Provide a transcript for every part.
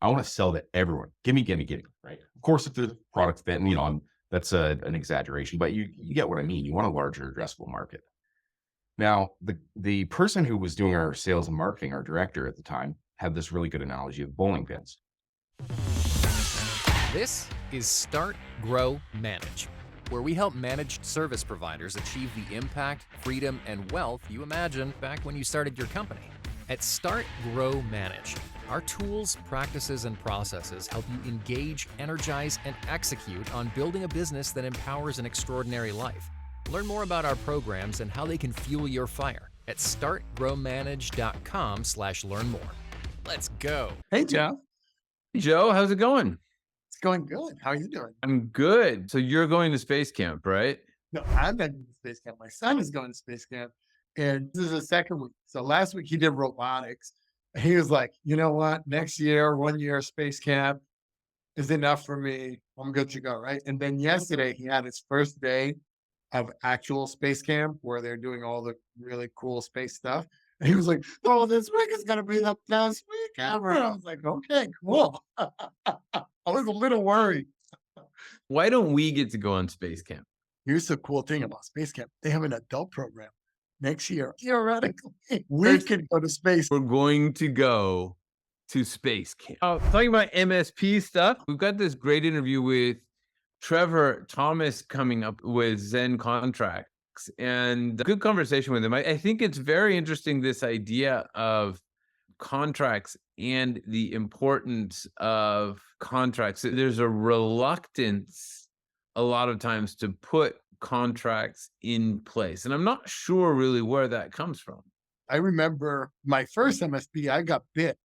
I want to sell to everyone. Gimme, gimme, gimme. Right. Of course, if there's a product that, that's an exaggeration, but you get what I mean. You want a larger addressable market. Now, the person who was doing our sales and marketing, our director at the time, had this really good analogy of bowling pins. This is Start, Grow, Manage, where we help managed service providers achieve the impact, freedom, and wealth you imagined back when you started your company. At Start, Grow, Manage, our tools, practices, and processes help you engage, energize, and execute on building a business that empowers an extraordinary life. Learn more about our programs and how they can fuel your fire at startgrowmanage.com/learn more. Let's go. Hey, Jeff. Hey, Joe, how's it going? It's going good. How are you doing? I'm good. So you're going to space camp, right? No, I'm not going to space camp. My son is going to space camp. And this is the second week. So last week he did robotics. He was like, you know what? Next year, 1 year space camp is enough for me. I'm good to go. Right. And then yesterday he had his first day of actual space camp where they're doing all the really cool space stuff. And he was like, oh, this week is going to be the best week ever. I was like, okay, cool. I was a little worried. Why don't we get to go on space camp? Here's the cool thing about space camp. They have an adult program next year. Theoretically, we could go to space. We're going to go to space camp. Talking about MSP stuff, we've got this great interview with Trevor Thomas coming up with ZenContract, and a good conversation with him. I think it's very interesting, this idea of contracts and the importance of contracts. There's a reluctance a lot of times to put contracts in place, and I'm not sure really where that comes from. I remember my first MSP, I got bit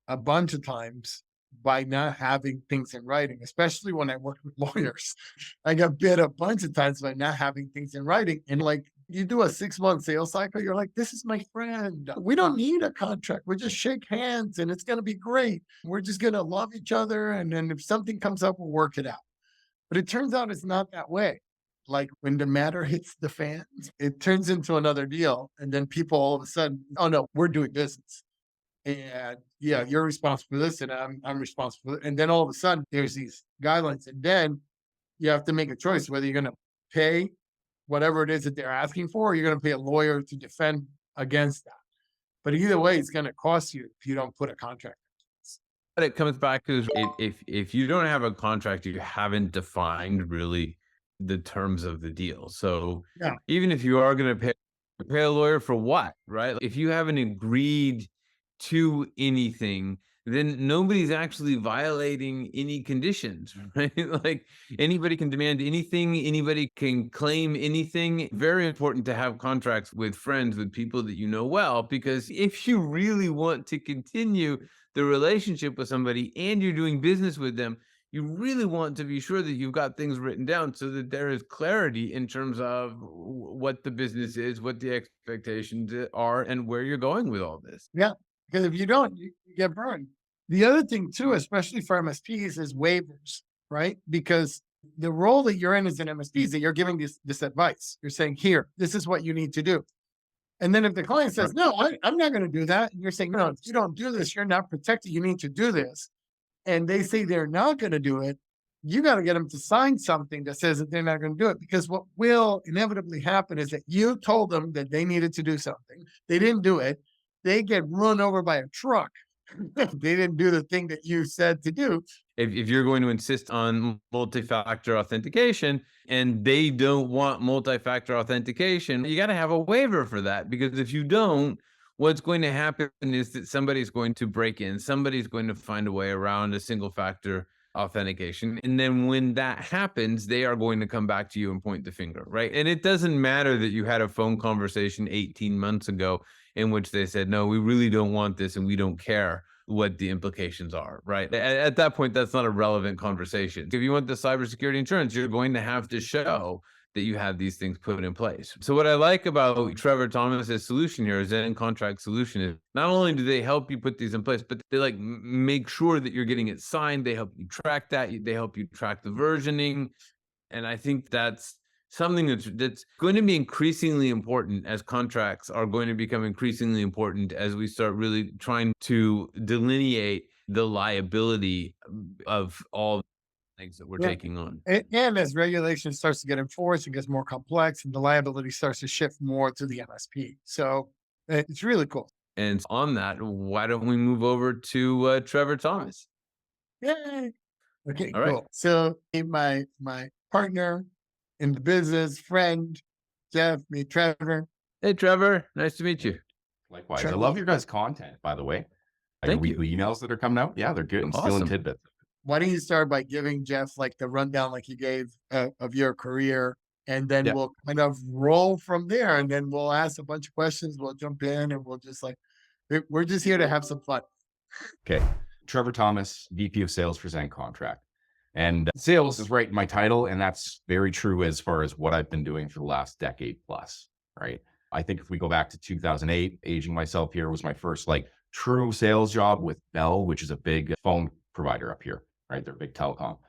a bunch of times by not having things in writing, especially when I worked with lawyers. I got bit a bunch of times by not having things in writing. And like, you do a 6-month sales cycle, you're like, this is my friend. We don't need a contract. We just shake hands and it's going to be great. We're just going to love each other. And then if something comes up, we'll work it out. But it turns out it's not that way. Like when the matter hits the fans, it turns into another deal. And then people all of a sudden, oh no, we're doing business. And yeah, you're responsible for this and I'm responsible for it. And then all of a sudden there's these guidelines. And then you have to make a choice whether you're going to pay whatever it is that they're asking for, or you're going to pay a lawyer to defend against that. But either way, it's going to cost you if you don't put a contract in place. But it comes back to if you don't have a contract, you haven't defined really the terms of the deal. So Yeah. even if you are going to pay a lawyer for what, right? If you haven't agreed to anything, then nobody's actually violating any conditions, right? Like anybody can demand anything, anybody can claim anything. Very important to have contracts with friends, with people that you know well, because if you really want to continue the relationship with somebody and you're doing business with them, you really want to be sure that you've got things written down so that there is clarity in terms of what the business is, what the expectations are, and where you're going with all this. Yeah. Because if you don't, you get burned. The other thing too, especially for MSPs, is waivers, right? Because the role that you're in as an MSP is that you're giving this advice. You're saying, here, this is what you need to do. And then if the client says, no, I'm not going to do that. And you're saying, no, if you don't do this, you're not protected. You need to do this. And they say they're not going to do it. You got to get them to sign something that says that they're not going to do it. Because what will inevitably happen is that you told them that they needed to do something. They didn't do it. They get run over by a truck. They didn't do the thing that you said to do. If you're going to insist on multi-factor authentication and they don't want multi-factor authentication, you got to have a waiver for that, because if you don't, what's going to happen is that somebody's going to break in, somebody's going to find a way around a single factor authentication. And then when that happens, they are going to come back to you and point the finger, right? And it doesn't matter that you had a phone conversation 18 months ago in which they said, no, we really don't want this and we don't care what the implications are, right? At that point, that's not a relevant conversation. If you want the cybersecurity insurance, you're going to have to show that you have these things put in place. So what I like about Trevor Thomas's solution here, is ZenContract solution, is not only do they help you put these in place, but they like make sure that you're getting it signed. They help you track that. They help you track the versioning. And I think that's something that's going to be increasingly important as contracts are going to become increasingly important as we start really trying to delineate the liability of all things that we're Yeah. taking on. And as regulation starts to get enforced, it gets more complex and the liability starts to shift more to the MSP. So it's really cool. And on that, why don't we move over to Trevor Thomas? Yay. Okay, All right. cool. So my partner in the business, friend, Jeff, meet Trevor. Hey, Trevor, nice to meet you. Likewise. I Trevor. love your guys' content, by the way. Your Thank you. weekly emails that are coming out. Yeah, they're good. I'm stealing Awesome. tidbits. Why don't you start by giving Jeff like the rundown like you gave of your career, and then Yeah. we'll kind of roll from there, and then we'll ask a bunch of questions. We'll jump in, and we'll just like we're just here to have some fun. Okay. Trevor Thomas, VP of Sales for ZenContract. And sales is right in my title. And that's very true as far as what I've been doing for the last decade plus, right? I think if we go back to 2008, aging myself here, was my first like true sales job with Bell, which is a big phone provider up here, right? They're a big telecom.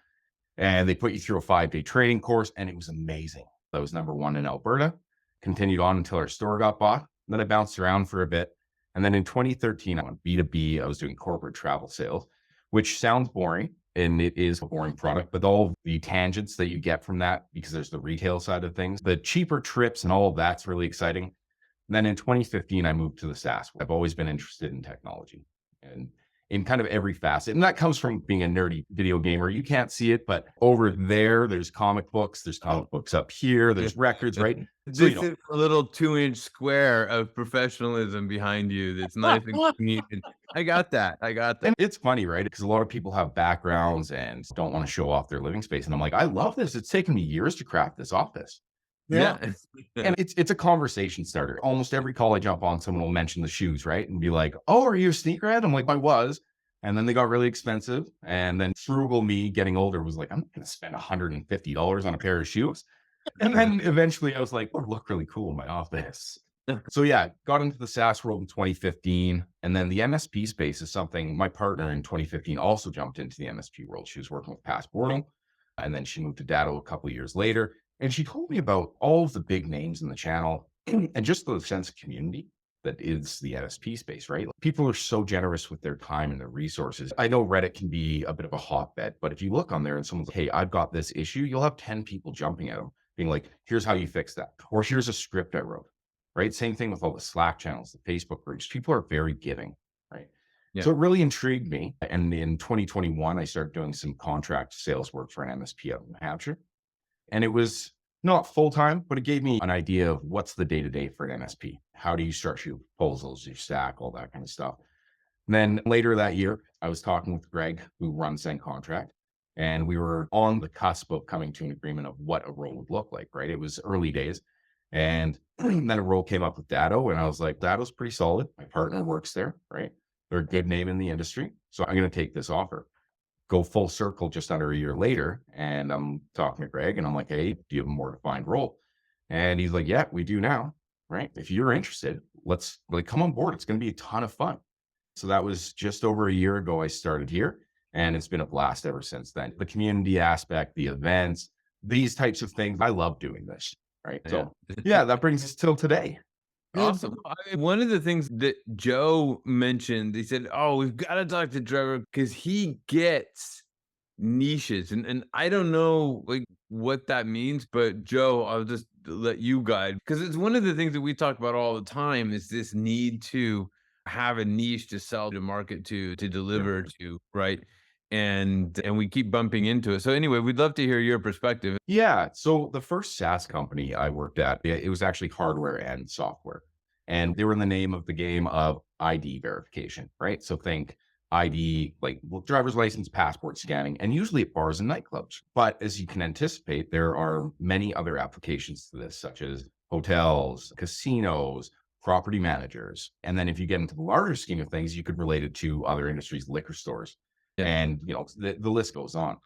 And they put you through a 5-day training course, and it was amazing. That was number one in Alberta, continued on until our store got bought. Then I bounced around for a bit. And then in 2013, I went B2B. I was doing corporate travel sales, which sounds boring, and it is a boring product, but all the tangents that you get from that, because there's the retail side of things, the cheaper trips and all of that's really exciting. And then in 2015, I moved to the SaaS. I've always been interested in technology and in kind of every facet. And that comes from being a nerdy video gamer. You can't see it, but over there's comic books. There's comic books up here. There's records, right? So, This is a little 2-inch square of professionalism behind you. That's nice and communicated. I got that. and it's funny, right? Because a lot of people have backgrounds and don't want to show off their living space. And I'm like, I love this. It's taken me years to craft this office. Yeah. And it's a conversation starter. Almost every call I jump on, someone will mention the shoes, right? And be like, oh, are you a sneakerhead? I'm like, I was. And then they got really expensive. And then frugal me getting older was like, I'm not going to spend $150 on a pair of shoes. And then eventually I was like, oh, look really cool in my office. So yeah, got into the SaaS world in 2015. And then the MSP space is something my partner in 2015 also jumped into the MSP world. She was working with Passportal. And then she moved to Datto a couple of years later. And she told me about all of the big names in the channel and just the sense of community that is the MSP space, right? People are so generous with their time and their resources. I know Reddit can be a bit of a hotbed, but if you look on there and someone's like, hey, I've got this issue, you'll have 10 people jumping at them, being like, here's how you fix that. Or here's a script I wrote, right? Same thing with all the Slack channels, the Facebook groups. People are very giving, right? Yeah. So it really intrigued me. And in 2021, I started doing some contract sales work for an MSP out in New Hampshire. And it was not full-time, but it gave me an idea of what's the day-to-day for an MSP. How do you structure your proposals, your stack, all that kind of stuff. And then later that year, I was talking with Greg, who runs ZenContract, and we were on the cusp of coming to an agreement of what a role would look like, right? It was early days. And then a role came up with Datto, and I was like, Datto's pretty solid. My partner works there, right? They're a good name in the industry. So I'm going to take this offer. Go full circle just under a year later. And I'm talking to Greg and I'm like, hey, do you have a more defined role? And he's like, yeah, we do now. Right. If you're interested, let's come on board. It's going to be a ton of fun. So that was just over a year ago. I started here and it's been a blast ever since then. The community aspect, the events, these types of things. I love doing this. Right. So yeah, that brings us till today. Awesome. One of the things that Joe mentioned, he said, oh, we've got to talk to Trevor because he gets niches. And I don't know like what that means, but Joe, I'll just let you guide because it's one of the things that we talk about all the time is this need to have a niche to sell to market to deliver to, right? And we keep bumping into it. So anyway, we'd love to hear your perspective. Yeah. So the first SaaS company I worked at, it was actually hardware and software. And they were in the name of the game of ID verification, right? So think ID, like driver's license, passport scanning, and usually at bars and nightclubs. But as you can anticipate, there are many other applications to this, such as hotels, casinos, property managers. And then if you get into the larger scheme of things, you could relate it to other industries, liquor stores. And, the list goes on.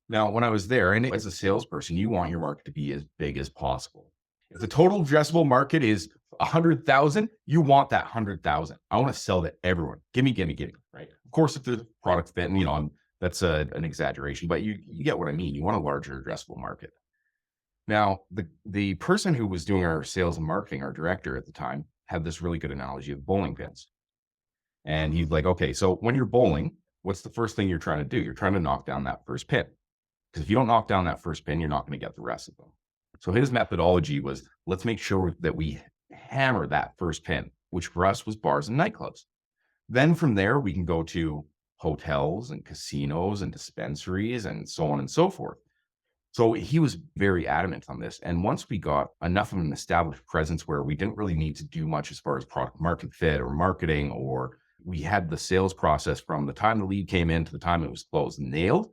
Now, when I was there, and as a salesperson, you want your market to be as big as possible. If the total addressable market is 100,000, you want that 100,000. I want to sell to everyone. Give me, right? Of course, if the product fit, and that's an exaggeration, but you get what I mean. You want a larger addressable market. Now, the person who was doing our sales and marketing, our director at the time, had this really good analogy of bowling pins. And he's like, okay, so when you're bowling, what's the first thing you're trying to do? You're trying to knock down that first pin. Because if you don't knock down that first pin, you're not going to get the rest of them. So his methodology was, let's make sure that we hammer that first pin, which for us was bars and nightclubs. Then from there, we can go to hotels and casinos and dispensaries and so on and so forth. So he was very adamant on this. And once we got enough of an established presence where we didn't really need to do much as far as product market fit or marketing, or we had the sales process from the time the lead came in to the time it was closed nailed,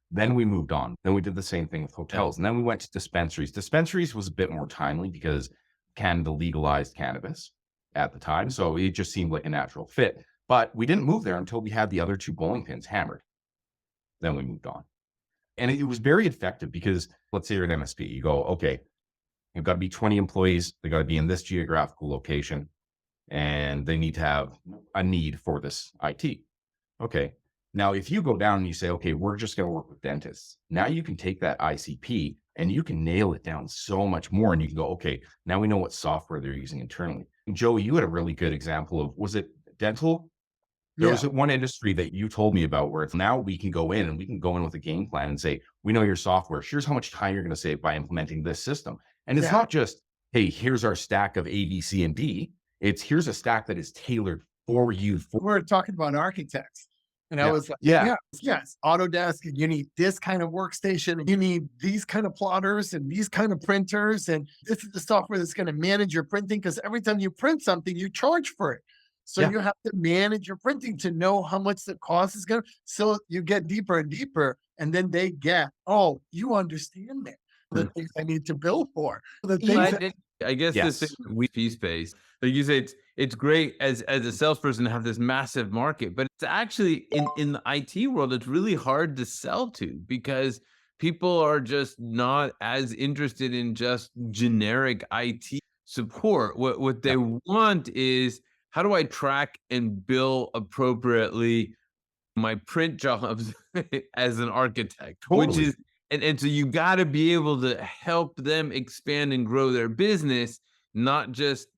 then we moved on. Then we did the same thing with hotels. And then we went to dispensaries. Dispensaries was a bit more timely because Canada legalized cannabis at the time. So it just seemed like a natural fit. But we didn't move there until we had the other 2 bowling pins hammered. Then we moved on. And it was very effective because let's say you're an MSP, you go, okay, you've got to be 20 employees. They got to be in this geographical location and they need to have a need for this IT. Okay. Now, if you go down and you say, okay, we're just going to work with dentists. Now you can take that ICP and you can nail it down so much more. And you can go, okay, now we know what software they're using internally. And Joey, you had a really good example of, was it dental? There was one industry that you told me about where it's now we can go in and we can go in with a game plan and say, we know your software. Here's how much time you're going to save by implementing this system. And it's not just, hey, here's our stack of A, B, C, and D. It's here's a stack that is tailored for you. We're talking about architects. And I was like, yes, Autodesk, and you need this kind of workstation, and you need these kind of plotters and these kind of printers. And this is the software that's going to manage your printing, because every time you print something, you charge for it. So you have to manage your printing to know how much the cost is going to. So you get deeper and deeper, and then they get, oh, you understand that. The things I need to bill for. The things I guess this thing with MSP space, like you say, it's great as a salesperson to have this massive market, but it's actually in the IT world, it's really hard to sell to because people are just not as interested in just generic IT support. What they want is, how do I track and bill appropriately my print jobs as an architect, which is, and so you got to be able to help them expand and grow their business, not just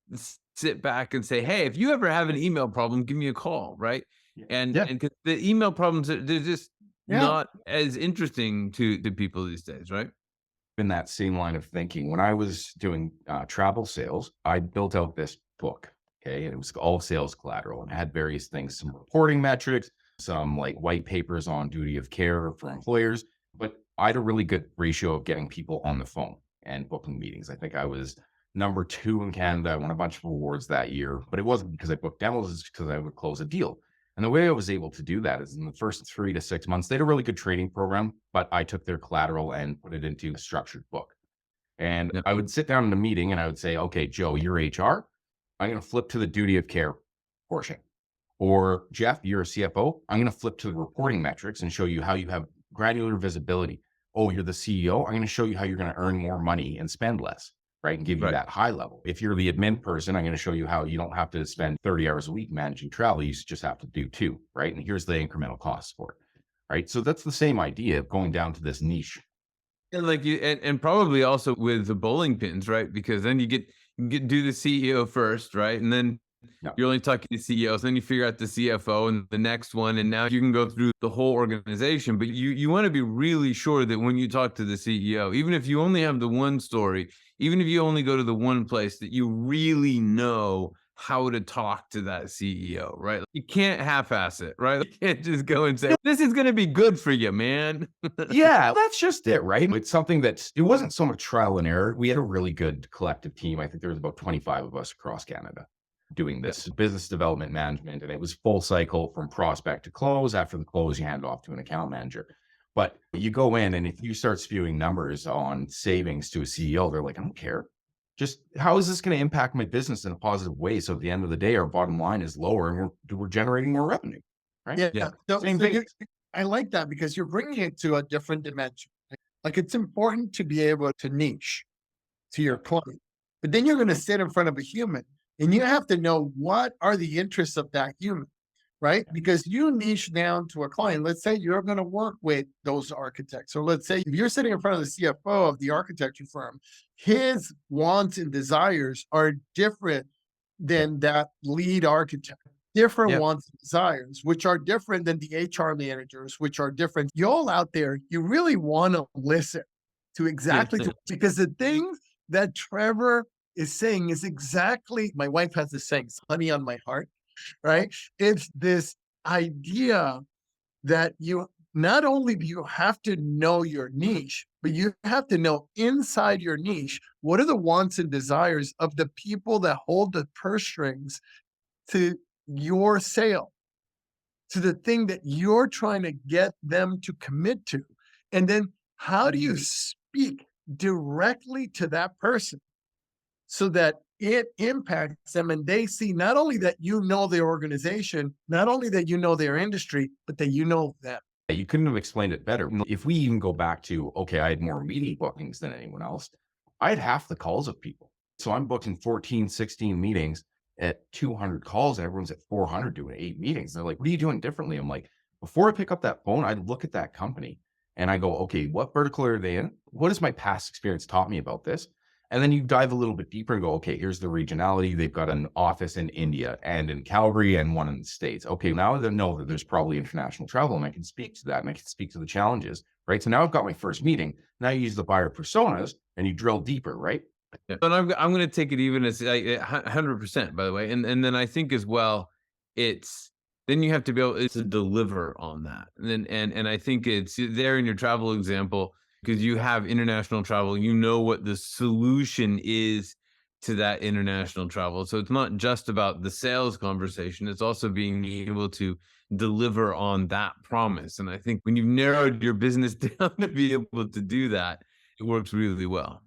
sit back and say, hey, if you ever have an email problem, give me a call, right? And because the email problems, they're just not as interesting to people these days, right? In that same line of thinking, when I was doing travel sales, I built out this book. Okay. And it was all sales collateral and had various things, some reporting metrics, some like white papers on duty of care for employers. But I had a really good ratio of getting people on the phone and booking meetings. I think I was number 2 in Canada. I won a bunch of awards that year, but it wasn't because I booked demos, it's because I would close a deal. And the way I was able to do that is in the first 3 to 6 months, they had a really good training program, but I took their collateral and put it into a structured book. And I would sit down in a meeting and I would say, okay, Joe, you're HR. I'm going to flip to the duty of care portion. Or Jeff, you're a CFO. I'm going to flip to the reporting metrics and show you how you have granular visibility. Oh, you're the CEO. I'm going to show you how you're going to earn more money and spend less, right? And give you that high level. If you're the admin person, I'm going to show you how you don't have to spend 30 hours a week managing travel. You just have to do 2, right? And here's the incremental costs for it, right? So that's the same idea of going down to this niche. And like you, and probably also with the bowling pins, right? Because then you do the CEO first, right? And then you're only talking to CEOs, then you figure out the CFO and the next one, and now you can go through the whole organization. But you want to be really sure that when you talk to the CEO, even if you only have the one story, even if you only go to the one place, that you really know how to talk to that CEO, right? You can't half-ass it, right? You can't just go and say, this is going to be good for you, man. That's just it, right? It's something that it wasn't so much trial and error. We had a really good collective team. I think there was about 25 of us across Canada doing this business development management. And it was full cycle from prospect to close. After the close, you hand it off to an account manager. But you go in and if you start spewing numbers on savings to a CEO, they're like, I don't care. Just how is this going to impact my business in a positive way? So at the end of the day, our bottom line is lower and we're generating more revenue, right? Same thing. I like that because you're bringing it to a different dimension. Like it's important to be able to niche to your client, but then you're going to sit in front of a human and you have to know what are the interests of that human, right? Because you niche down to a client. Let's say you're going to work with those architects. So let's say if you're sitting in front of the CFO of the architecture firm, his wants and desires are different than that lead architect. different Yep. wants and desires, which are different than the HR managers, which are different. You all out there, you really want to listen to exactly because the thing that Trevor is saying is exactly, my wife has this saying, honey on my heart, right? It's this idea that you not only do you have to know your niche, but you have to know inside your niche, what are the wants and desires of the people that hold the purse strings to your sale, to the thing that you're trying to get them to commit to. And then how do you speak directly to that person so that it impacts them and they see not only that you know their organization, not only that you know their industry, but that you know them. You couldn't have explained it better. If we even go back to, okay, I had more meeting bookings than anyone else. I had half the calls of people. So I'm booking 14, 16 meetings at 200 calls. Everyone's at 400 doing 8 meetings. They're like, what are you doing differently? I'm like, before I pick up that phone, I look at that company and I go, okay, what vertical are they in? What has my past experience taught me about this? And then you dive a little bit deeper and go, okay, here's the regionality. They've got an office in India and in Calgary and one in the States. Okay, now I know that there's probably international travel and I can speak to that and I can speak to the challenges, right? So now I've got my first meeting. Now you use the buyer personas and you drill deeper, right? Yeah. And I'm going to take it even as 100%, by the way. And then I think as well, it's then you have to be able to deliver on that. And I think it's there in your travel example, because you have international travel, you know what the solution is to that international travel. So it's not just about the sales conversation, it's also being able to deliver on that promise. And I think when you've narrowed your business down to be able to do that, it works really well.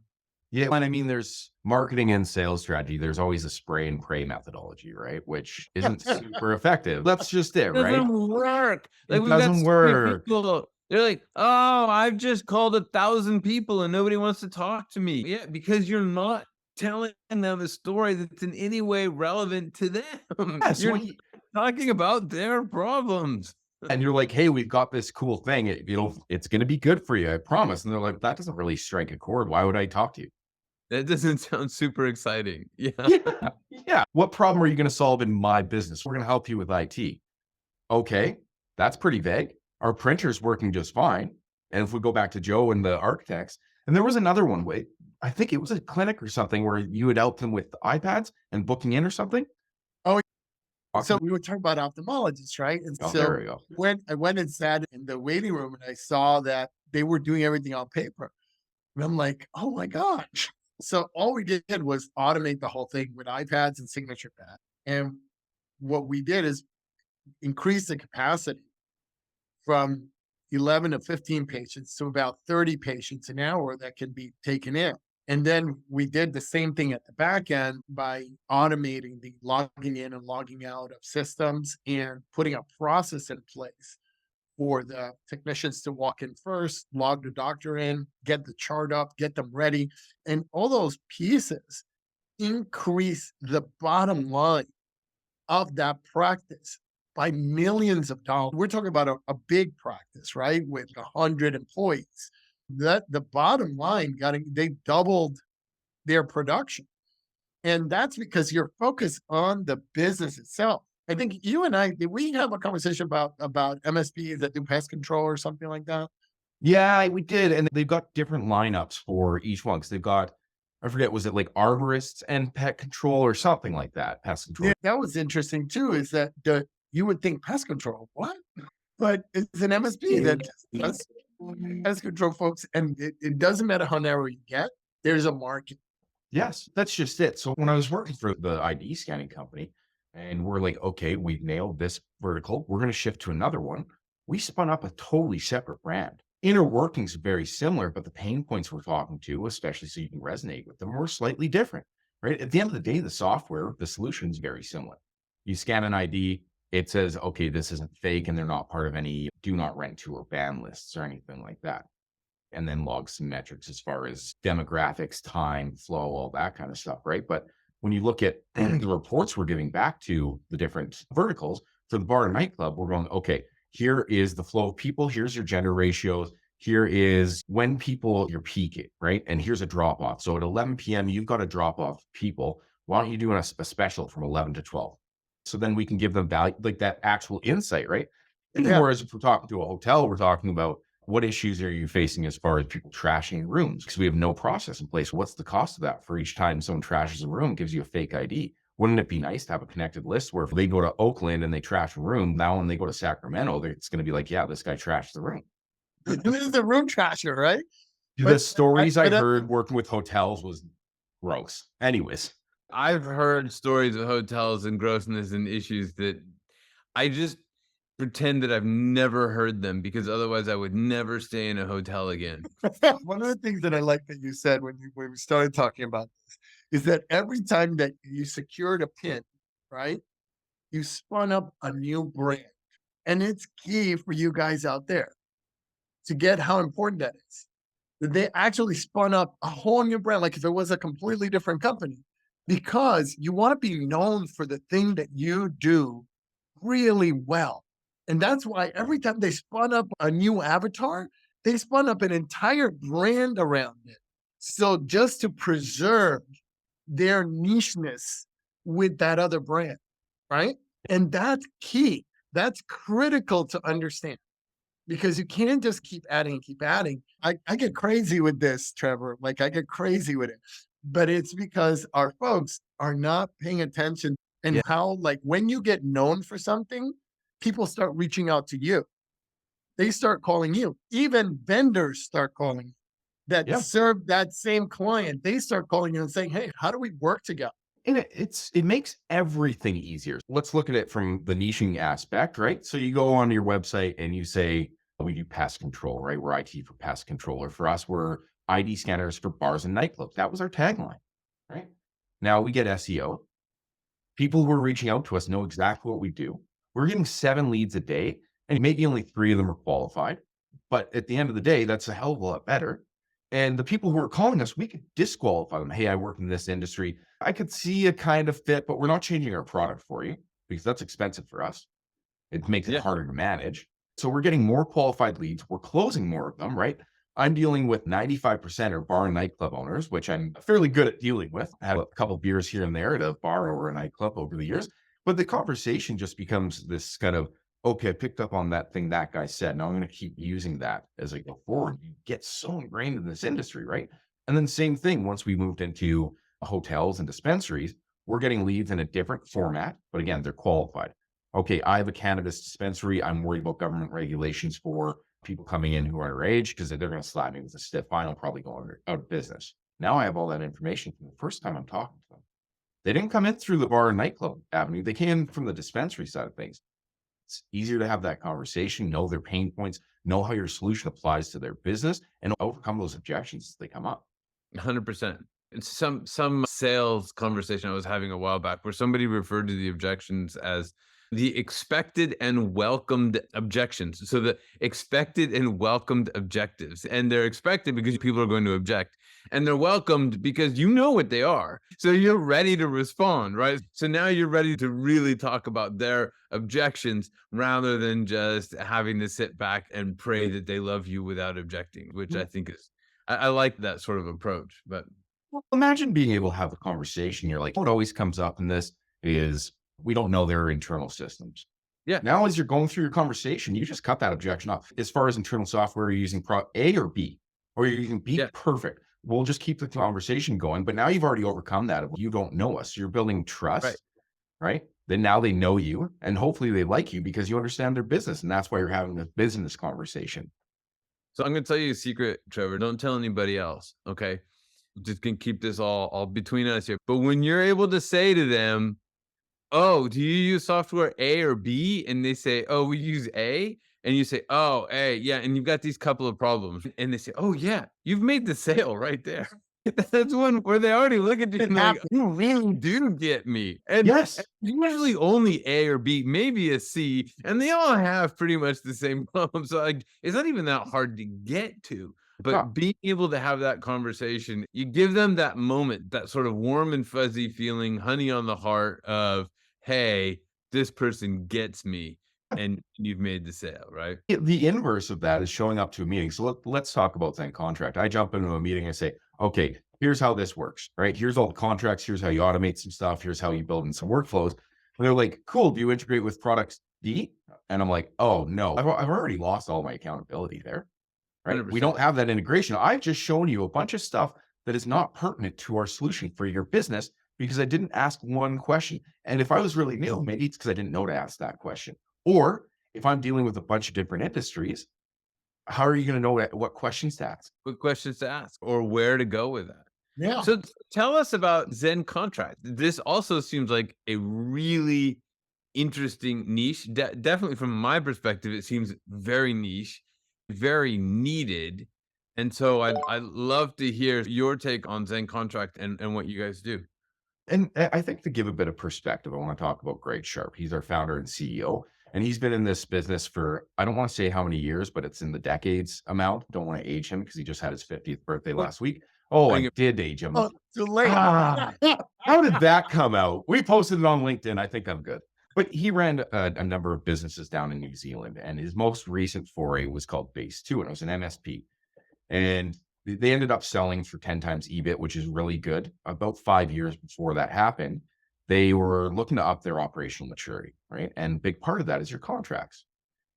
Yeah. And I mean, there's marketing and sales strategy. There's always a spray and pray methodology, right? Which isn't super effective. That's just it, It right? doesn't work. Like It we've got doesn't so many work. people, they're like, oh, I've just called 1,000 people and nobody wants to talk to me. Yeah, because you're not telling them a story that's in any way relevant to them. Yes, You're when you- talking about their problems. and you're like, hey, we've got this cool thing. It's going to be good for you, I promise. And they're like, that doesn't really strike a chord. Why would I talk to you? That doesn't sound super exciting. Yeah. Yeah. Yeah. What problem are you going to solve in my business? We're going to help you with IT. Okay. That's pretty vague. Our printer's working just fine. And if we go back to Joe and the architects, and there was another one, wait, I think it was a clinic or something where you had helped them with iPads and booking in or something. So we were talking about ophthalmologists, right? And Oh, so there we go. when I went and sat in the waiting room and I saw that they were doing everything on paper, and I'm like, oh my gosh. So all we did was automate the whole thing with iPads and signature pad. And what we did is increase the capacity from 11 to 15 patients to about 30 patients an hour that can be taken in. And then we did the same thing at the back end by automating the logging in and logging out of systems and putting a process in place for the technicians to walk in first, log the doctor in, get the chart up, get them ready. And all those pieces increase the bottom line of that practice by millions of dollars. We're talking about a big practice, right? With 100 employees. That the bottom line they doubled their production. And that's because you're focused on the business itself. I think you and I, did we have a conversation about MSPs that do pest control or something like that? Yeah, we did. And they've got different lineups for each one. Cause they've got, I forget, was it like arborists and pet control or something like that? Pest control. Yeah, that was interesting too, is that you would think pest control, what? But it's an MSP that does pest control folks. And it doesn't matter how narrow you get, there's a market. Yes, that's just it. So when I was working for the ID scanning company and we're like, okay, we've nailed this vertical, we're going to shift to another one. We spun up a totally separate brand. Inner workings are very similar, but the pain points we're talking to, especially so you can resonate with them, were slightly different, right? At the end of the day, the software, the solution is very similar. You scan an ID, it says, okay, this isn't fake and they're not part of any do not rent to or ban lists or anything like that. And then log some metrics as far as demographics, time, flow, all that kind of stuff, right? But when you look at the reports we're giving back to the different verticals for the bar and nightclub, we're going, okay, here is the flow of people, here's your gender ratios, here is when people you're peaking, right? And here's a drop off. So at 11 p.m., you've got a drop off people. Why don't you do a special from 11 to 12? So then we can give them value, like that actual insight, right? Yeah. Whereas if we're talking to a hotel, we're talking about what issues are you facing as far as people trashing rooms? Because we have no process in place. What's the cost of that for each time someone trashes a room, gives you a fake ID? Wouldn't it be nice to have a connected list where if they go to Oakland and they trash a room, now when they go to Sacramento, it's going to be like, yeah, this guy trashed the room. This is the room trasher, right? The stories I heard working with hotels was gross. Anyways. I've heard stories of hotels and grossness and issues that I just pretend that I've never heard them, because otherwise I would never stay in a hotel again. One of the things that I like that you said when we started talking about this is that every time that you secured a pin, right, you spun up a new brand. And it's key for you guys out there to get how important that is. That they actually spun up a whole new brand, like if it was a completely different company, because you want to be known for the thing that you do really well. And that's why every time they spun up a new avatar, they spun up an entire brand around it. So just to preserve their nicheness with that other brand, right? And that's key. That's critical to understand, because you can't just keep adding and keep adding. I get crazy with this, Trevor. Like I get crazy with it, but it's because our folks are not paying attention and Yeah. how, like, when you get known for something, people start reaching out to you. They start calling you. Even vendors start calling you that Yeah. serve that same client. They start calling you and saying, hey, how do we work together? And it makes everything easier. Let's look at it from the niching aspect, right? So you go onto your website and you say, we do pest control, right? We're IT for pest control. Or for us, we're ID scanners for bars and nightclubs. That was our tagline, right? Now we get SEO. People who are reaching out to us know exactly what we do. We're getting 7 leads a day, and maybe only 3 of them are qualified. But at the end of the day, that's a hell of a lot better. And the people who are calling us, we could disqualify them. Hey, I work in this industry. I could see a kind of fit, but we're not changing our product for you because that's expensive for us. It makes it harder to manage. So we're getting more qualified leads. We're closing more of them, right? I'm dealing with 95% are bar and nightclub owners, which I'm fairly good at dealing with. I had a couple of beers here and there at a bar or a nightclub over the years. But the conversation just becomes this kind of, okay, I picked up on that thing that guy said. Now I'm going to keep using that as I go forward. You get so ingrained in this industry, right? And then same thing, once we moved into hotels and dispensaries, we're getting leads in a different format, but again, they're qualified. Okay, I have a cannabis dispensary. I'm worried about government regulations for people coming in who are underage because they're going to slap me with a stiff fine. I'll probably go out of business. Now I have all that information from the first time I'm talking to them. They didn't come in through the bar and nightclub avenue. They came from the dispensary side of things. It's easier to have that conversation, know their pain points, know how your solution applies to their business, and overcome those objections as they come up. 100%. It's some sales conversation I was having a while back where somebody referred to the objections as the expected and welcomed objections. So the expected and welcomed objectives, and they're expected because people are going to object, and they're welcomed because you know what they are. So you're ready to respond, right? So now you're ready to really talk about their objections rather than just having to sit back and pray that they love you without objecting, which I think is, I like that sort of approach. But Well, imagine being able to have a conversation. You're like, what always comes up in this is we don't know their internal systems. Yeah. Now, as you're going through your conversation, you just cut that objection off. As far as internal software, you're using A or B, or you're using B, perfect. We'll just keep the conversation going. But now you've already overcome that. You don't know us. You're building trust, right? Then now they know you, and hopefully they like you because you understand their business. And that's why you're having a business conversation. So I'm going to tell you a secret, Trevor. Don't tell anybody else, okay? Just can keep this all between us here. But when you're able to say to them, oh, do you use software A or B? And they say, oh, we use A. And you say, oh, A, yeah. And you've got these couple of problems. And they say, oh, yeah, you've made the sale right there. That's one where they already look at you and like, you really do get me. And yes, usually only A or B, maybe a C. And they all have pretty much the same problem. So like, it's not even that hard to get to. But being able to have that conversation, you give them that moment, that sort of warm and fuzzy feeling, honey on the heart of, hey, this person gets me, and you've made the sale, right? The inverse of that is showing up to a meeting. So let's talk about ZenContract. I jump into a meeting and say, okay, here's how this works, right? Here's all the contracts. Here's how you automate some stuff. Here's how you build in some workflows. And they're like, cool. Do you integrate with products D? And I'm like, oh no, I've already lost all my accountability there. Right. We 100%. don't have that integration. I've just shown you a bunch of stuff that is not pertinent to our solution for your business because I didn't ask one question. And if I was really new, maybe it's because I didn't know to ask that question. Or if I'm dealing with a bunch of different industries, how are you going to know what questions to ask? What questions to ask or where to go with that? Yeah. So tell us about ZenContract. This also seems like a really interesting niche. Definitely from my perspective, it seems very niche, very needed. And so I'd love to hear your take on ZenContract and what you guys do. And I think to give a bit of perspective, I want to talk about Greg Sharp. He's our founder and CEO. And he's been in this business for, I don't want to say how many years, but it's in the decades amount. Don't want to age him because he just had his 50th birthday last week. Oh, I did age him. Oh, too late. Ah, how did that come out? We posted it on LinkedIn. I think I'm good. But he ran a number of businesses down in New Zealand. And his most recent foray was called Base 2. And it was an MSP. And they ended up selling for 10 times EBIT, which is really good. About 5 years before that happened, they were looking to up their operational maturity, right? And a big part of that is your contracts.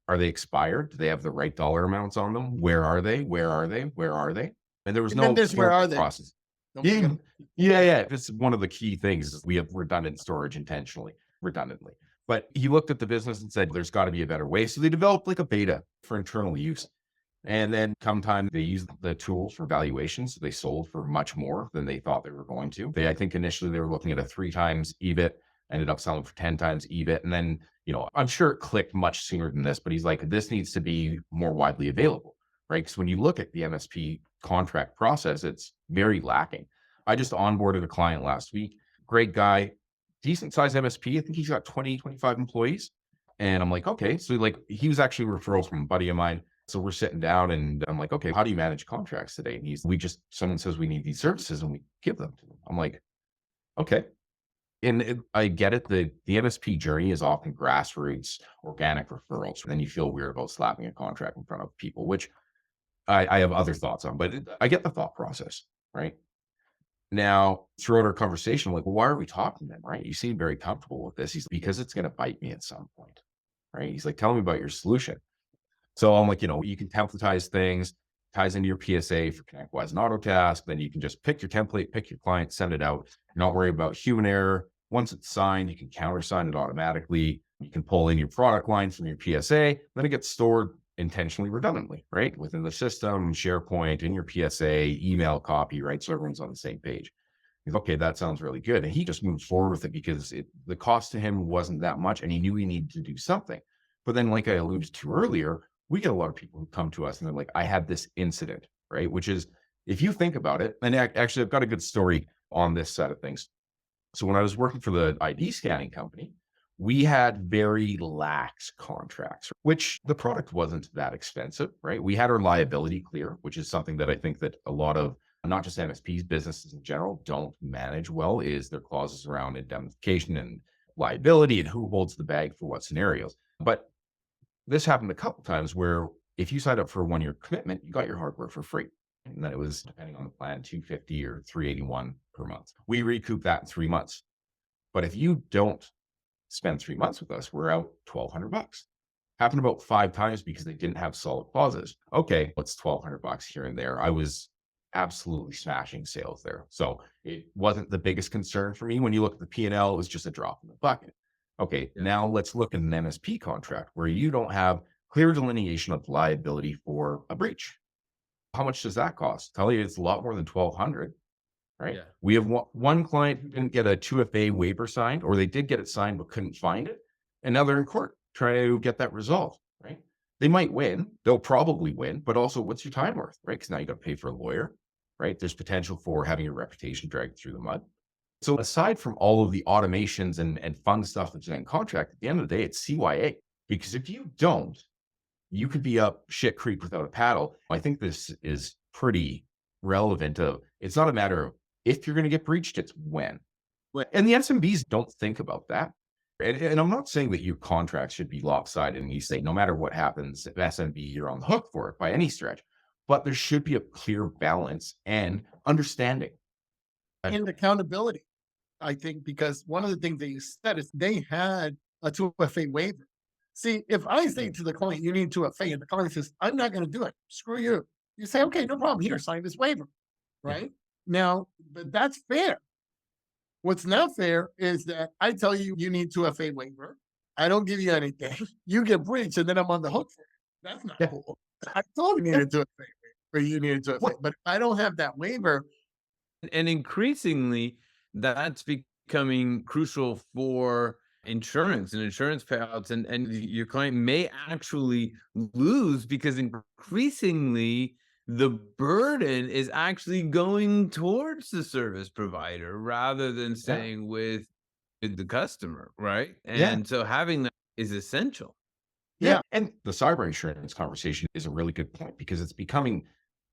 Are they expired? Do they have the right dollar amounts on them? Where are they? Where are they? Where are they? And there was And no then there's where are they? process. Don't Yeah, forget- yeah. It's one of the key things is we have redundant storage redundantly. But he looked at the business and said, there's got to be a better way. So they developed like a beta for internal use. And then come time, they used the tools for valuations. They sold for much more than they thought they were going to. I think initially they were looking at a 3 times EBIT, ended up selling for 10 times EBIT. And then, I'm sure it clicked much sooner than this, but he's like, this needs to be more widely available, right? Because when you look at the MSP contract process, it's very lacking. I just onboarded a client last week, great guy, decent size MSP. I think he's got 20, 25 employees. And I'm like, okay. So he was actually a referral from a buddy of mine. So we're sitting down and I'm like, okay, how do you manage contracts today? And someone says we need these services and we give them to them. I'm like, okay. And I get it. The MSP journey is often grassroots, organic referrals. And then you feel weird about slapping a contract in front of people, which I have other thoughts on, but I get the thought process, right? Now, throughout our conversation, I'm like, well, why are we talking then, right? You seem very comfortable with this. He's because it's going to bite me at some point, right? He's like, tell me about your solution. So I'm like, you can templatize things, ties into your PSA for ConnectWise and Autotask. Then you can just pick your template, pick your client, send it out. You're not worried about human error. Once it's signed, you can countersign it automatically. You can pull in your product line from your PSA. Then it gets stored intentionally redundantly, right? Within the system, SharePoint, in your PSA, email copy, right? So everyone's on the same page. He's okay, that sounds really good. And he just moved forward with it because the cost to him wasn't that much and he knew he needed to do something. But then, like I alluded to earlier, we get a lot of people who come to us and they're like, I had this incident, right? Which is, if you think about it, and actually I've got a good story on this side of things. So when I was working for the ID scanning company, we had very lax contracts, which the product wasn't that expensive, right? We had our liability clear, which is something that I think that a lot of, not just MSPs, businesses in general, don't manage well, is their clauses around indemnification and liability and who holds the bag for what scenarios. But this happened a couple times where if you signed up for a 1-year commitment, you got your hardware for free. And then it was, depending on the plan, $250 or $381 per month. We recoup that in 3 months. But if you don't spend 3 months with us, we're out $1,200. Happened about 5 times because they didn't have solid clauses. Okay, what's $1,200 here and there? I was absolutely smashing sales there. So it wasn't the biggest concern for me. When you look at the P&L, it was just a drop in the bucket. Okay, now let's look at an MSP contract where you don't have clear delineation of liability for a breach. How much does that cost? Tell you it's a lot more than $1,200, right? Yeah. We have one client who didn't get a 2FA waiver signed, or they did get it signed but couldn't find it. And now they're in court trying to get that resolved, right? They might win. They'll probably win, but also what's your time worth, right? Because now you got to pay for a lawyer, right? There's potential for having your reputation dragged through the mud. So aside from all of the automations and fun stuff that's in contract, at the end of the day, it's CYA. Because if you don't, you could be up shit creek without a paddle. I think this is pretty relevant. It's not a matter of if you're going to get breached, it's when. And the SMBs don't think about that. And I'm not saying that your contract should be lopsided and you say, no matter what happens, SMB, you're on the hook for it by any stretch. But there should be a clear balance and understanding. And accountability. I think, because one of the things that you said is they had a 2FA waiver. See, if I say to the client, you need 2FA, and the client says, I'm not going to do it, screw you. You say, okay, no problem. Here, sign this waiver. Right? Now, but that's fair. What's not fair is that I tell you, you need 2FA waiver. I don't give you anything. You get breached, and then I'm on the hook for it. That's not cool. I told you needed 2FA waiver, or you needed 2FA. But if I don't have that waiver, And increasingly, that's becoming crucial for insurance and insurance payouts. And your client may actually lose because increasingly the burden is actually going towards the service provider rather than staying with the customer, right? And so having that is essential. Yeah. And the cyber insurance conversation is a really good point because it's becoming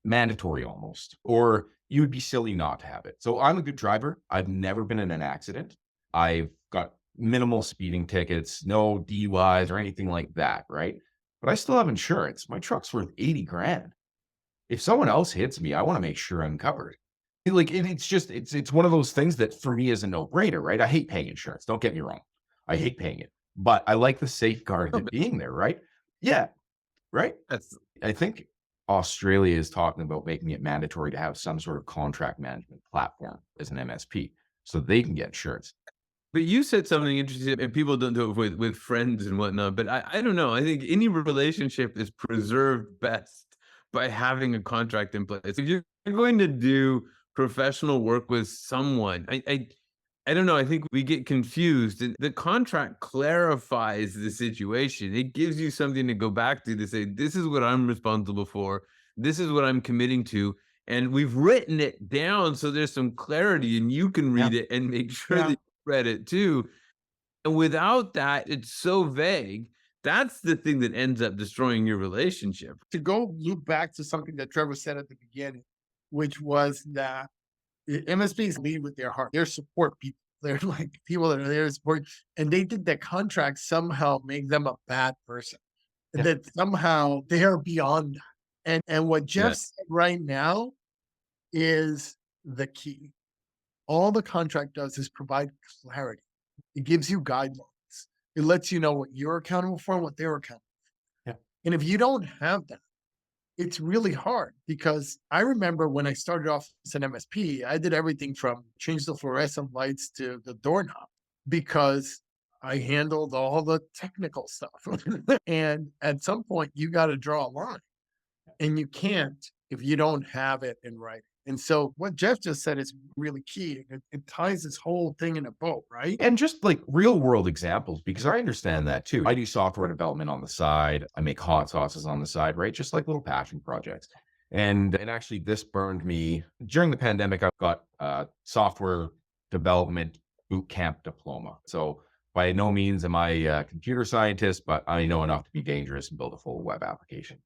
mandatory almost, or you would be silly not to have it. So I'm a good driver. I've never been in an accident. I've got minimal speeding tickets, no DUIs or anything like that, right? But I still have insurance. My truck's worth 80 grand. If someone else hits me, I want to make sure I'm covered. It's one of those things that for me is a no-brainer, right? I hate paying insurance. Don't get me wrong. I hate paying it, but I like the safeguard of it being there, right? Yeah. Right. I think Australia is talking about making it mandatory to have some sort of contract management platform as an MSP so they can get insurance. But you said something interesting, and people don't do it with friends and whatnot. But I don't know. I think any relationship is preserved best by having a contract in place. If you're going to do professional work with someone, I don't know. I think we get confused, and the contract clarifies the situation. It gives you something to go back to say, this is what I'm responsible for. This is what I'm committing to. And we've written it down so there's some clarity and you can read it and make sure that you read it too. And without that, it's so vague. That's the thing that ends up destroying your relationship. to go loop back to something that Trevor said at the beginning, which was that the MSPs lead with their heart. They're support people. They're like people that are there to support. And they think that contracts somehow make them a bad person. Yeah. That somehow they are beyond that. And what Jeff said right now is the key. All the contract does is provide clarity. It gives you guidelines. It lets you know what you're accountable for and what they're accountable for. Yeah. And if you don't have that, it's really hard, because I remember when I started off as an MSP, I did everything from change the fluorescent lights to the doorknob, because I handled all the technical stuff. And at some point, you got to draw a line, and you can't if you don't have it in writing. And so what Jeff just said is really key. It ties this whole thing in a bow, right? And just like real world examples, because I understand that too. I do software development on the side. I make hot sauces on the side, right? Just like little passion projects. And actually this burned me during the pandemic. I've got a software development boot camp diploma. So by no means am I a computer scientist, but I know enough to be dangerous and build a full web application.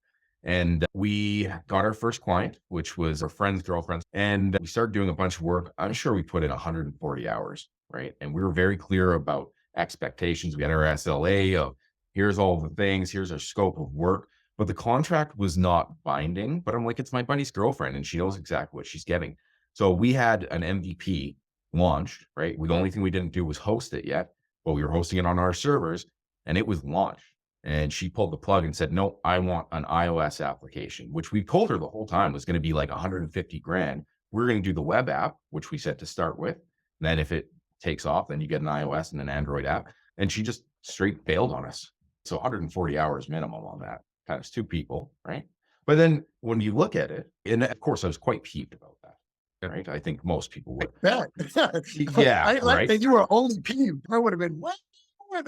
And we got our first client, which was our friend's girlfriend. And we started doing a bunch of work. I'm sure we put in 140 hours, right? And we were very clear about expectations. We had our SLA of here's all the things, here's our scope of work. But the contract was not binding. But I'm like, it's my buddy's girlfriend and she knows exactly what she's getting. So we had an MVP launched, right? The only thing we didn't do was host it yet, but we were hosting it on our servers and it was launched. And she pulled the plug and said, no, I want an iOS application, which we told her the whole time was going to be like 150 grand. We're going to do the web app, which we said to start with. And then if it takes off, then you get an iOS and an Android app. And she just straight bailed on us. So 140 hours minimum on that, times 2 people, right? But then when you look at it, and of course, I was quite peeved about that, right? I think most people would. Yeah, I like right? that you were only peeved. I would have been, what?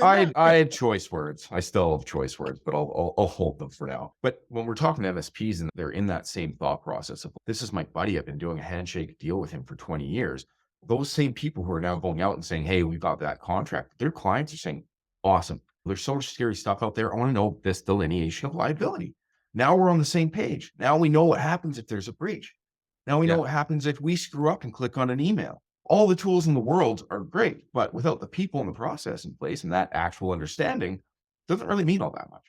I had choice words. I still have choice words, but I'll hold them for now. But when we're talking to MSPs and they're in that same thought process of this is my buddy, I've been doing a handshake deal with him for 20 years. Those same people who are now going out and saying, hey, we've got that contract, their clients are saying, awesome. There's so much scary stuff out there. I want to know this delineation of liability. Now we're on the same page. Now we know what happens if there's a breach. Now we know what happens if we screw up and click on an email. All the tools in the world are great, but without the people and the process in place and that actual understanding, doesn't really mean all that much.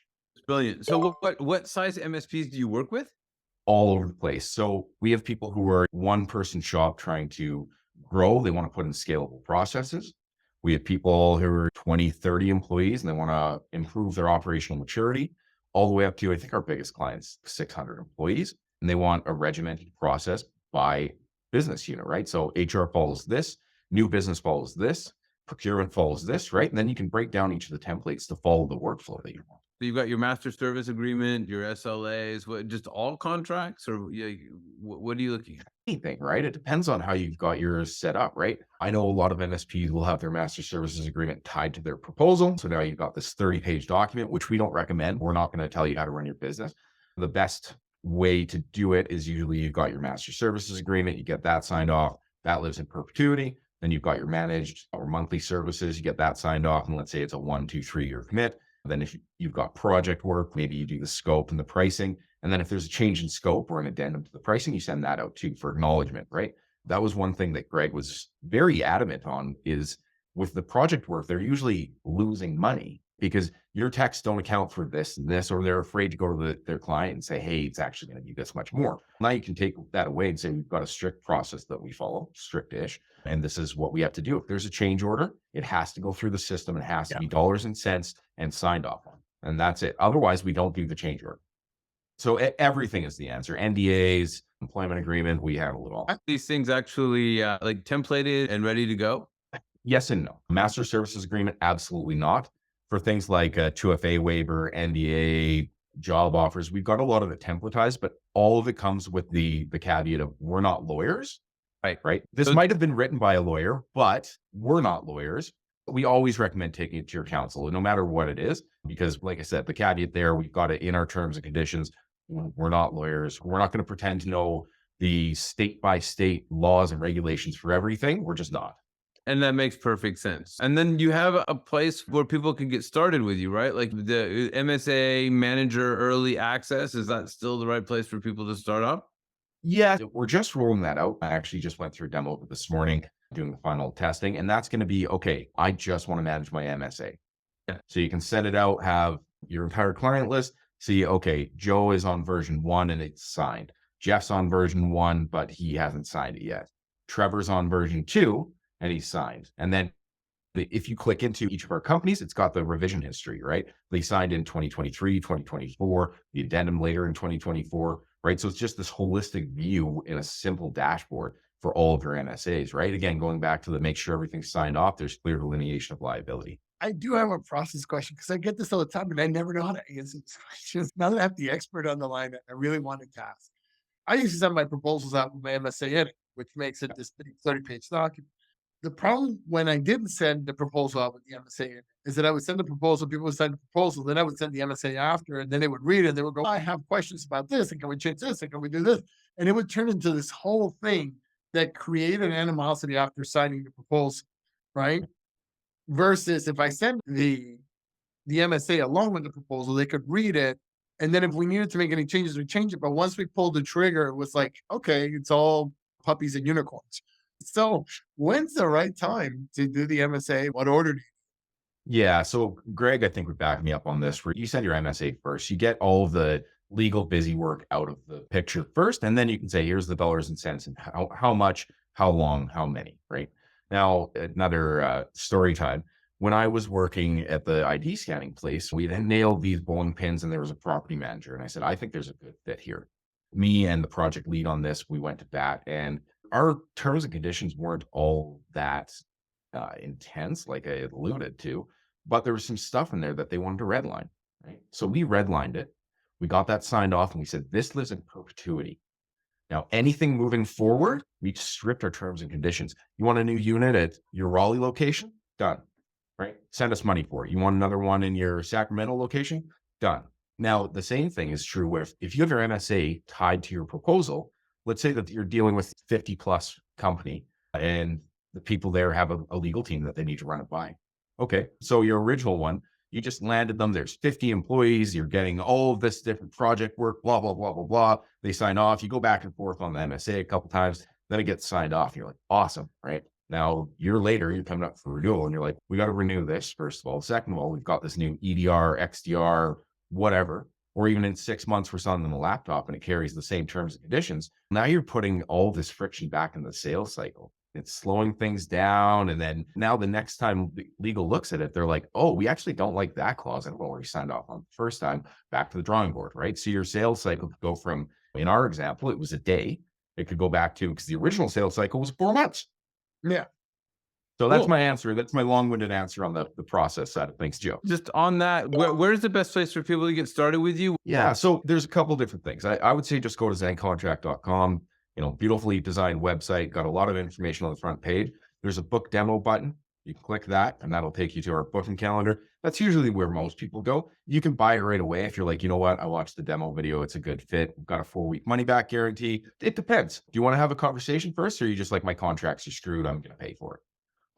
Brilliant. So what size MSPs do you work with? All over the place. So we have people who are one person shop trying to grow. They want to put in scalable processes. We have people who are 20, 30 employees and they want to improve their operational maturity all the way up to, I think our biggest clients, 600 employees, and they want a regimented process by business unit, right? So HR follows this, new business follows this, procurement follows this, right? And then you can break down each of the templates to follow the workflow that you want. So you've got your master service agreement, your SLAs, what, just all contracts, or what are you looking at? Anything, right? It depends on how you've got yours set up, right? I know a lot of MSPs will have their master services agreement tied to their proposal. So now you've got this 30-page document, which we don't recommend. We're not going to tell you how to run your business. The best way to do it is usually you've got your master services agreement, you get that signed off, that lives in perpetuity. Then you've got your managed or monthly services, you get that signed off. And let's say it's a 1, 2, 3 year commit. Then if you've got project work, maybe you do the scope and the pricing. And then if there's a change in scope or an addendum to the pricing, you send that out too for acknowledgement, right? That was one thing that Greg was very adamant on, is with the project work, they're usually losing money because your techs don't account for this and this, or they're afraid to go to their client and say, hey, it's actually going to be this much more. Now you can take that away and say, we've got a strict process that we follow, strict-ish, and this is what we have to do. If there's a change order, it has to go through the system. It has to be dollars and cents and signed off on. And that's it. Otherwise, we don't do the change order. So everything is the answer. NDAs, employment agreement, we handle it all. Are these things actually like templated and ready to go? Yes and no. Master services agreement, absolutely not. For things like a 2FA waiver, NDA, job offers, we've got a lot of it templatized, but all of it comes with the caveat of we're not lawyers. Right. This might have been written by a lawyer, but we're not lawyers. We always recommend taking it to your counsel, no matter what it is, because like I said, the caveat there, we've got it in our terms and conditions. We're not lawyers. We're not going to pretend to know the state by state laws and regulations for everything. We're just not. And that makes perfect sense. And then you have a place where people can get started with you, right? Like the MSA Manager Early Access. Is that still the right place for people to start up? Yeah, we're just rolling that out. I actually just went through a demo this morning, doing the final testing, and that's going to be, okay, I just want to manage my MSA. Yeah. So you can set it out, have your entire client list, see, okay, Joe is on version 1 and it's signed. Jeff's on version 1, but he hasn't signed it yet. Trevor's on version 2 and he's signed. And then if you click into each of our companies, it's got the revision history, right? They signed in 2023, 2024, the addendum later in 2024, right? So it's just this holistic view in a simple dashboard for all of your MSAs, right? Again, going back to the make sure everything's signed off, there's clear delineation of liability. I do have a process question because I get this all the time and I never know how to answer these questions. Now that I have the expert on the line, I really wanted to ask. I used to send my proposals out with my MSA in it, which makes it this 30-page document. The problem when I didn't send the proposal out with the MSA in it is that I would send the proposal, people would send the proposal, then I would send the MSA after, and then they would read it and they would go, I have questions about this, and can we change this, and can we do this? And it would turn into this whole thing that created animosity after signing the proposal, right? Versus if I send the MSA along with the proposal, they could read it. And then if we needed to make any changes, we change it. But once we pulled the trigger, it was like, okay, it's all puppies and unicorns. So when's the right time to do the MSA? What order do you? Yeah. So Greg, I think would back me up on this, where you send your MSA first, you get all of the legal busy work out of the picture first, and then you can say, here's the dollars and cents and how much, how long, how many, right? Now, another story time. When I was working at the ID scanning place, we had nailed these bowling pins and there was a property manager. And I said, I think there's a good fit here. Me and the project lead on this, we went to bat, and our terms and conditions weren't all that intense, like I had alluded to, but there was some stuff in there that they wanted to redline, right? So we redlined it. We got that signed off and we said, this lives in perpetuity. Now, anything moving forward, we stripped our terms and conditions. You want a new unit at your Raleigh location? Done, right? Send us money for it. You want another one in your Sacramento location? Done. Now, the same thing is true with if you have your MSA tied to your proposal. Let's say that you're dealing with 50 plus company and the people there have a legal team that they need to run it by. Okay, so your original one, you just landed them. There's 50 employees. You're getting all of this different project work, blah, blah, blah, blah, blah. They sign off. You go back and forth on the MSA a couple times. Then it gets signed off. You're like, awesome, right? Now, a year later, you're coming up for renewal and you're like, we got to renew this, first of all. Second of all, we've got this new EDR, XDR, whatever. Or even in 6 months, we're selling them a laptop and it carries the same terms and conditions. Now you're putting all this friction back in the sales cycle. It's slowing things down. And then now the next time legal looks at it, they're like, oh, we actually don't like that clause in what we signed off on the first time, back to the drawing board, right? So your sales cycle could go from, in our example, it was a day. It could go back to, because the original sales cycle was 4 months. Yeah. So that's Cool. my answer. That's my long-winded answer on the process side of things, Joe. Just on that, where's the best place for people to get started with you? Yeah. So there's a couple different things. I would say just go to ZenContract.com, beautifully designed website, got a lot of information on the front page. There's a book demo button. You can click that and that'll take you to our booking calendar. That's usually where most people go. You can buy it right away if you're like, you know what, I watched the demo video. It's a good fit. We've got a 4-week money back guarantee. It depends. Do you want to have a conversation first, or are you just like, my contracts are screwed, I'm going to pay for it?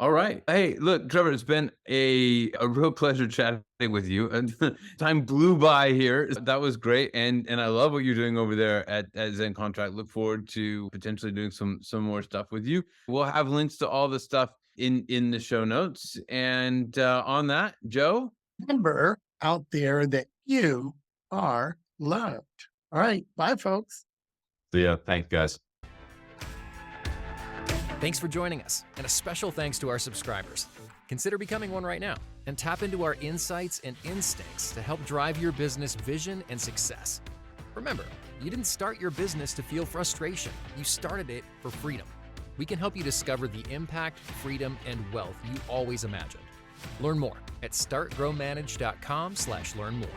All right. Hey, look, Trevor, it's been a real pleasure chatting with you. And time blew by here. That was great. And I love what you're doing over there at ZenContract. Look forward to potentially doing some more stuff with you. We'll have links to all the stuff in the show notes. And on that, Joe? Remember out there that you are loved. All right. Bye, folks. So yeah, thanks, guys. Thanks for joining us, and a special thanks to our subscribers. Consider becoming one right now and tap into our insights and instincts to help drive your business vision and success. Remember, you didn't start your business to feel frustration. You started it for freedom. We can help you discover the impact, freedom, and wealth you always imagined. Learn more at startgrowmanage.com/learn more.